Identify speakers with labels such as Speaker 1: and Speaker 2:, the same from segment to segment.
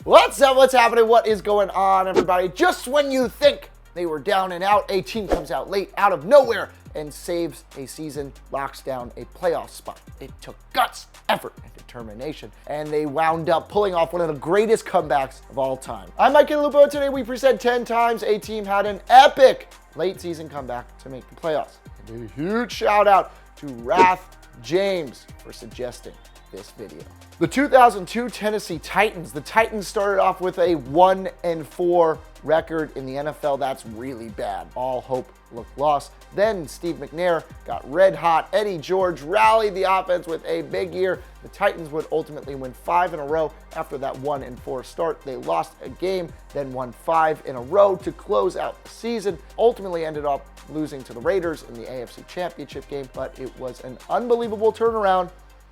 Speaker 1: What's up? What's happening? What is going on, everybody? Just when you think they were down and out, a team comes out late out of nowhere and saves a season, locks down a playoff spot. It took guts, effort, and determination, and they wound up pulling off one of the greatest comebacks of all time. I'm Mike Cantalupo, and today we present 10 times a team had an epic late season comeback to make the playoffs. And a huge shout out to Rath James for suggesting this video. The 2002 Tennessee Titans. The Titans started off with a 1-4 record in the NFL. That's really bad. All hope looked lost. Then Steve McNair got red hot. Eddie George rallied the offense with a big year. The Titans would ultimately win 5 in a row after that 1-4 start. They lost a game, then won 5 in a row to close out the season. Ultimately ended up losing to the Raiders in the AFC Championship game, but it was an unbelievable turnaround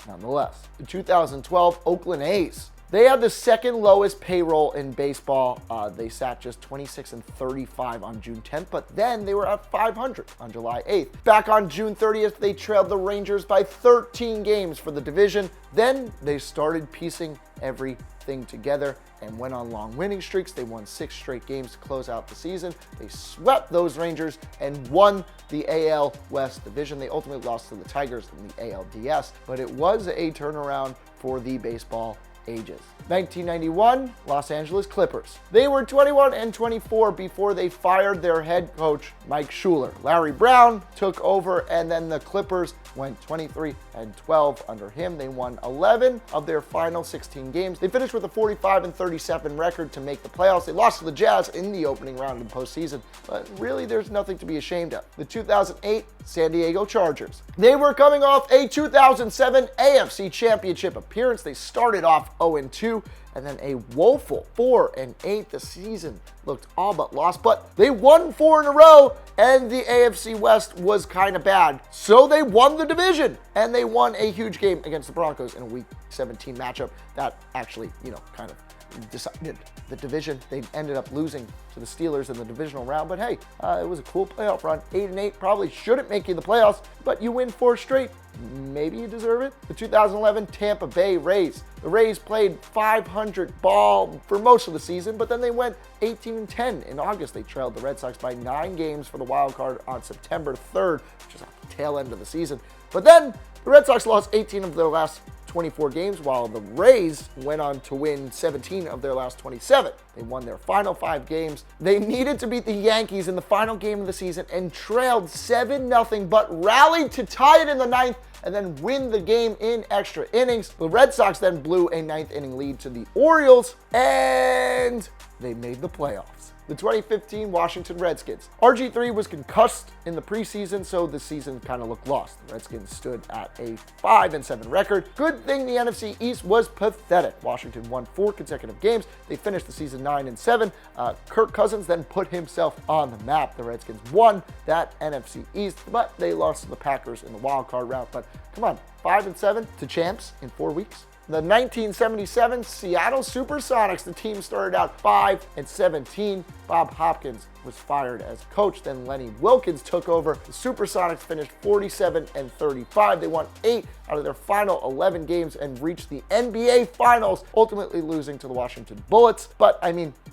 Speaker 1: nonetheless. The 2012 Oakland A's. They had the second lowest payroll in baseball. They sat just 26-35 on June 10th, but then they were at 500 on July 8th. Back on June 30th, they trailed the Rangers by 13 games for the division. Then they started piecing everything together and went on long winning streaks. They won 6 straight games to close out the season. They swept those Rangers and won the AL West division. They ultimately lost to the Tigers in the ALDS, but it was a turnaround for the baseball ages. 1991, Los Angeles Clippers. They were 21-24 before they fired their head coach, Mike Hoegler. Larry Brown took over, and then the Clippers went 23-12 under him. They won 11 of their final 16 games. They finished with a 45-37 record to make the playoffs. They lost to the Jazz in the opening round of the postseason, but really there's nothing to be ashamed of. The 2008 San Diego Chargers. They were coming off a 2007 AFC Championship appearance. They started off 0-2 and then a woeful 4-8. The season looked all but lost, but they won 4 in a row, and the AFC West was kind of bad. So they won the division, and they won a huge game against the Broncos in a Week 17 matchup that actually, kind of decided the division. They ended up losing to the Steelers in the divisional round, but hey, it was a cool playoff run. 8-8 probably shouldn't make you the playoffs, but you win 4 straight. Maybe you deserve it. The 2011 Tampa Bay Rays. The Rays played 500 ball for most of the season, but then they went 18-10 in August. They trailed the Red Sox by 9 games for the wild card on September 3rd, which is at the tail end of the season. But then the Red Sox lost 18 of their last 24 games, while the Rays went on to win 17 of their last 27. They won their final 5 games. They needed to beat the Yankees in the final game of the season and trailed 7-0, but rallied to tie it in the 9th and then win the game in extra innings. The Red Sox then blew a 9th inning lead to the Orioles, and they made the playoffs. The 2015 Washington Redskins. RG3 was concussed in the preseason, so the season kind of looked lost. The Redskins stood at a 5-7 record. Good thing the NFC East was pathetic. Washington won 4 consecutive games. They finished the season 9-7. Kirk Cousins then put himself on the map. The Redskins won that NFC East, but they lost to the Packers in the wild card round. But come on, 5-7 to champs in 4 weeks. The 1977 Seattle SuperSonics. The team started out 5-17. Bob Hopkins was fired as coach. Then Lenny Wilkens took over. The SuperSonics finished 47-35. They won 8 out of their final 11 games and reached the NBA Finals, ultimately losing to the Washington Bullets. But,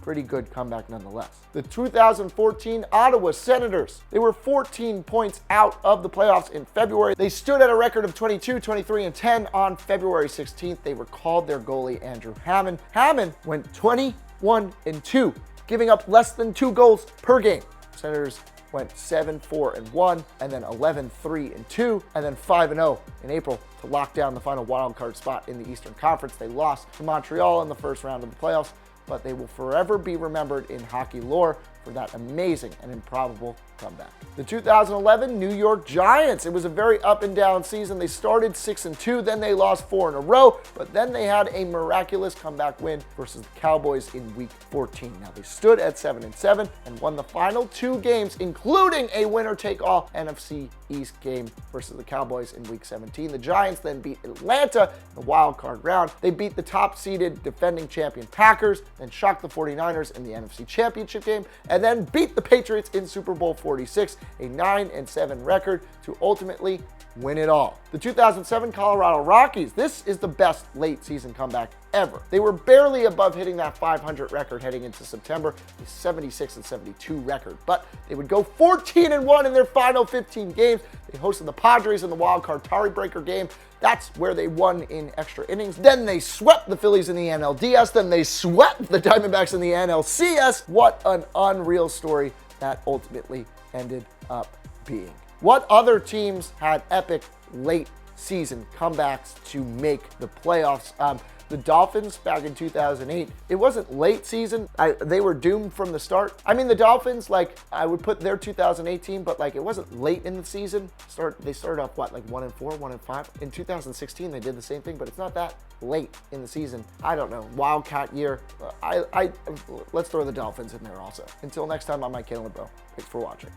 Speaker 1: pretty good comeback nonetheless. The 2014 Ottawa Senators. They were 14 points out of the playoffs in February. They stood at a record of 22-23-10 on February 16th. They recalled their goalie, Andrew Hammond. Hammond went 21-2. giving up less than 2 goals per game. Senators went 7-4-1, and then 11-3-2, and then 5-0 in April to lock down the final wild card spot in the Eastern Conference. They lost to Montreal in the first round of the playoffs, but they will forever be remembered in hockey lore for that amazing and improbable comeback. The 2011 New York Giants. It was a very up and down season. They started 6-2, then they lost 4 in a row, but then they had a miraculous comeback win versus the Cowboys in Week 14. Now they stood at 7-7 and won the final 2 games, including a winner-take-all NFC East game versus the Cowboys in Week 17. The Giants then beat Atlanta in the wild card round. They beat the top-seeded defending champion Packers, then shocked the 49ers in the NFC Championship game, and then beat the Patriots in Super Bowl 46, a 9-7 record to ultimately win it all. The 2007 Colorado Rockies, this is the best late season comeback ever. They were barely above hitting that 500 record heading into September, a 76-72 record, but they would go 14-1 in their final 15 games. They hosted the Padres in the wild card tiebreaker game. That's where they won in extra innings. Then they swept the Phillies in the NLDS. Then they swept the Diamondbacks in the NLCS. What an unreal story that ultimately ended up being. What other teams had epic late season comebacks to make the playoffs? The Dolphins back in 2008, it wasn't late season. They were doomed from the start. I mean, the Dolphins, like, I would put their 2008 team, but like, it wasn't late in the season. They started off, what, like 1-4, 1-5? In 2016, they did the same thing, but it's not that late in the season. I don't know. Wildcat year. Let's throw the Dolphins in there also. Until next time, I'm Mike Cantalupo. Thanks for watching.